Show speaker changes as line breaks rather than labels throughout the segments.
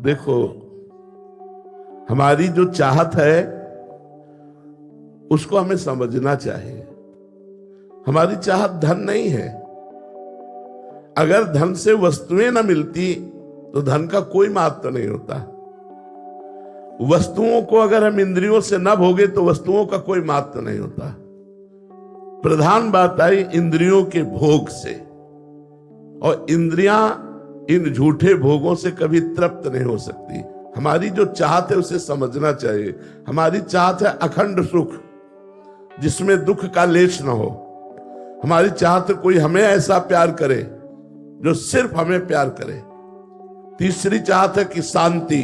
देखो, हमारी जो चाहत है उसको हमें समझना चाहिए। हमारी चाहत धन नहीं है। अगर धन से वस्तुएं न मिलती तो धन का कोई महत्व नहीं होता। वस्तुओं को अगर हम इंद्रियों से न भोगे तो वस्तुओं का कोई महत्व नहीं होता। प्रधान बात आई इंद्रियों के भोग से, और इंद्रियां इन झूठे भोगों से कभी तृप्त नहीं हो सकती। हमारी जो चाहत है उसे समझना चाहिए। हमारी चाहत है अखंड सुख जिसमें दुख का लेश न हो। हमारी चाहत है कोई हमें ऐसा प्यार करे जो सिर्फ हमें प्यार करे। तीसरी चाहत है कि शांति,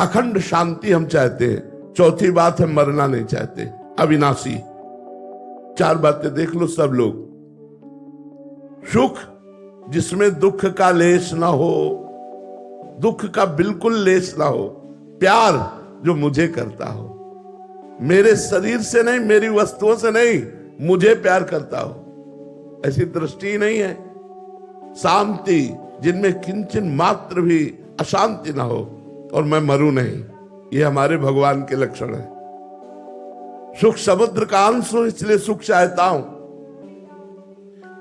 अखंड शांति हम चाहते हैं। चौथी बात है मरना नहीं चाहते, अविनाशी। चार बातें देख लो सब लोग। सुख जिसमें दुख का लेश ना हो, दुख का बिल्कुल लेश ना हो। प्यार जो मुझे करता हो, मेरे शरीर से नहीं, मेरी वस्तुओं से नहीं, मुझे प्यार करता हो, ऐसी दृष्टि नहीं है। शांति जिनमें किंचन मात्र भी अशांति ना हो, और मैं मरूं नहीं, ये हमारे भगवान के लक्षण है। सुख समुद्र का अंश हूं इसलिए सुख चाहता हूं।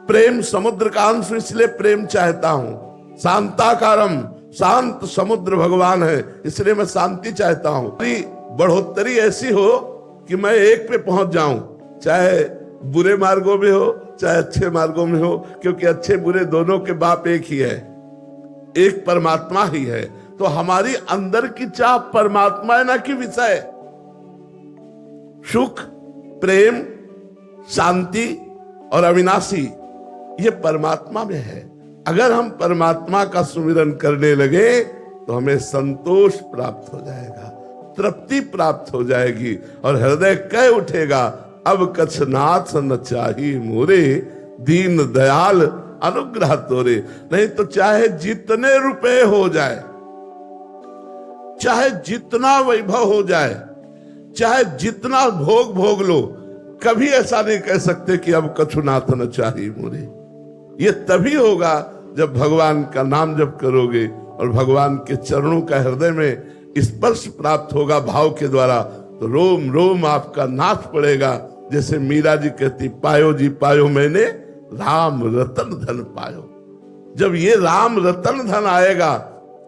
प्रेम समुद्र का अंश इसलिए प्रेम चाहता हूं। शांताकारम, शांत समुद्र भगवान है इसलिए मैं शांति चाहता हूं। बढ़ोतरी ऐसी हो कि मैं एक पे पहुंच जाऊं, चाहे बुरे मार्गों में हो चाहे अच्छे मार्गों में हो, क्योंकि अच्छे बुरे दोनों के बाप एक ही है, एक परमात्मा ही है। तो हमारी अंदर की चाह परमात्मा है ना कि विषय। सुख, प्रेम, शांति और अविनाशी ये परमात्मा में है। अगर हम परमात्मा का सुमिरन करने लगे तो हमें संतोष प्राप्त हो जाएगा, तृप्ति प्राप्त हो जाएगी, और हृदय कह उठेगा अब कछ नाथ न चाही मोरे, दीन दयाल अनुग्रह तोरे। नहीं तो चाहे जितने रुपए हो जाए, चाहे जितना वैभव हो जाए, चाहे जितना भोग भोग लो, कभी ऐसा नहीं कह सकते कि अब कछु नाथ न चाही मोरे। ये तभी होगा जब भगवान का नाम जप करोगे और भगवान के चरणों का हृदय में स्पर्श प्राप्त होगा भाव के द्वारा, तो रोम रोम आपका नाथ पड़ेगा। जैसे मीरा जी कहती, पायो जी पायो मैंने राम रतन धन पायो। जब ये राम रतन धन आएगा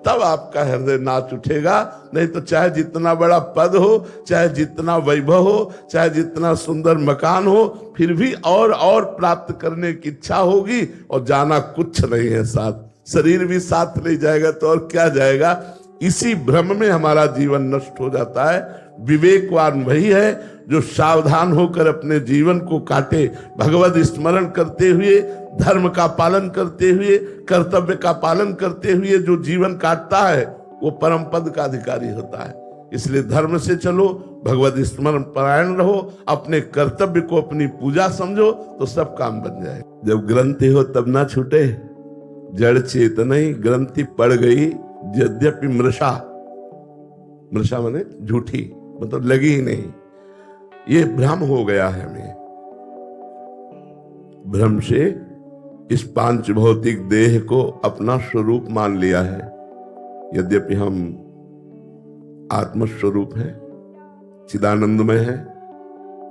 तब आपका हृदय नाच उठेगा। नहीं तो चाहे जितना बड़ा पद हो, चाहे जितना वैभव हो, चाहे जितना सुंदर मकान हो, फिर भी और प्राप्त करने की इच्छा होगी, और जाना कुछ नहीं है साथ। शरीर भी साथ नहीं जाएगा तो और क्या जाएगा। इसी भ्रम में हमारा जीवन नष्ट हो जाता है। विवेकवान वही है जो सावधान होकर अपने जीवन को काटे, भगवत स्मरण करते हुए, धर्म का पालन करते हुए, कर्तव्य का पालन करते हुए जो जीवन काटता है वो परम पद का अधिकारी होता है। इसलिए धर्म से चलो, भगवत स्मरण परायण रहो, अपने कर्तव्य को अपनी पूजा समझो, तो सब काम बन जाए। जब ग्रंथि हो तब ना छूटे, जड़ चेत नहीं ग्रंथि पड़ गई यद्यपि मृषा। मृषा माने झूठी, मतलब लगी ही नहीं। ये भ्रम हो गया है हमें। भ्रम से इस पांच भौतिक देह को अपना स्वरूप मान लिया है। यद्यपि हम आत्मस्वरूप हैं, चिदानंदमय हैं,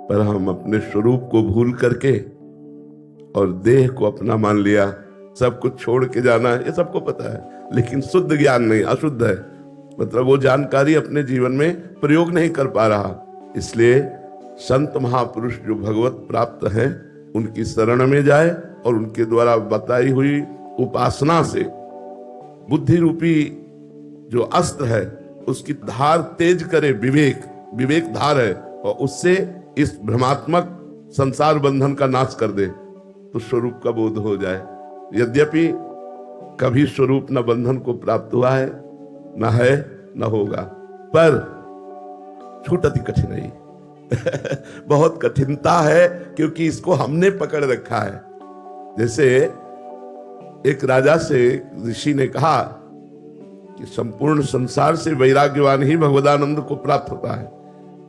पर हम अपने स्वरूप को भूल करके और देह को अपना मान लिया। सब कुछ छोड़ के जाना है, ये सबको पता है, लेकिन शुद्ध ज्ञान नहीं, अशुद्ध है। मतलब वो जानकारी अपने जीवन में प्रयोग नहीं कर पा रहा। इसलिए संत महापुरुष जो भगवत प्राप्त हैं उनकी शरण में जाए और उनके द्वारा बताई हुई उपासना से बुद्धि रूपी जो अस्त्र है उसकी धार तेज करे। विवेक धार है, और उससे इस भ्रमात्मक संसार बंधन का नाश कर दे तो स्वरूप का बोध हो जाए। यद्यपि कभी स्वरूप न बंधन को प्राप्त हुआ है, न है, न होगा, पर छूटती कठिनाई बहुत कठिनता है, क्योंकि इसको हमने पकड़ रखा है। जैसे एक राजा से ऋषि ने कहा कि संपूर्ण संसार से वैराग्यवान ही भगवदानंद को प्राप्त होता है।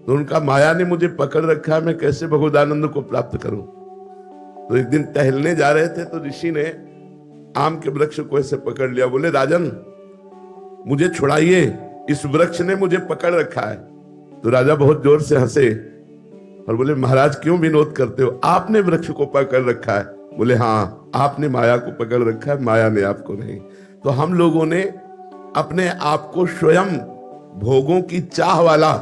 तो उनका माया ने मुझे पकड़ रखा है, मैं कैसे भगवदानंद को प्राप्त करूं। तो एक दिन टहलने जा रहे थे तो ऋषि ने आम के वृक्ष को ऐसे पकड़ लिया, बोले राजन मुझे छुड़ाइए, इस वृक्ष ने मुझे पकड़ रखा है। तो राजा बहुत जोर से हंसे और बोले, महाराज क्यों विनोद करते हो, आपने वृक्ष को पकड़ रखा है। बोले, हाँ, आपने माया को पकड़ रखा है, माया ने आपको नहीं। तो हम लोगों ने अपने आप को स्वयं भोगों की चाह वाला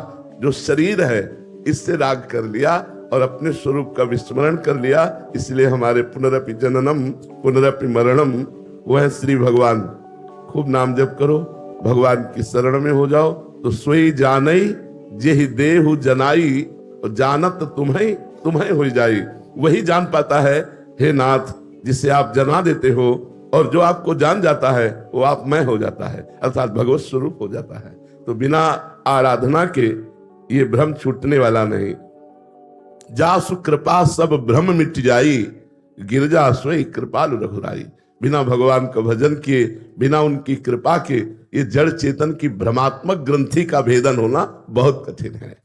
जो शरीर है इससे राग कर लिया और अपने स्वरूप का विस्मरण कर लिया। इसलिए हमारे पुनरपि जननम पुनरपि मरणम वह श्री भगवान। खूब नाम जप करो, भगवान की शरण में हो जाओ तो सोई जानई जेहि देहु जनाई, और जानत तुम्हें तुम्हें हो जाई। वही जान पाता है हे नाथ जिसे आप जना देते हो, और जो आपको जान जाता है वो आप मैं हो जाता है, अर्थात भगवत स्वरूप हो जाता है। तो बिना आराधना के ये भ्रम छूटने वाला नहीं। जासु कृपा सब भ्रम मिट जाई, गिरजा सोई कृपालु रघुराई। बिना भगवान का भजन किए, बिना उनकी कृपा के ये जड़ चेतन की भ्रमात्मक ग्रंथि का भेदन होना बहुत कठिन है।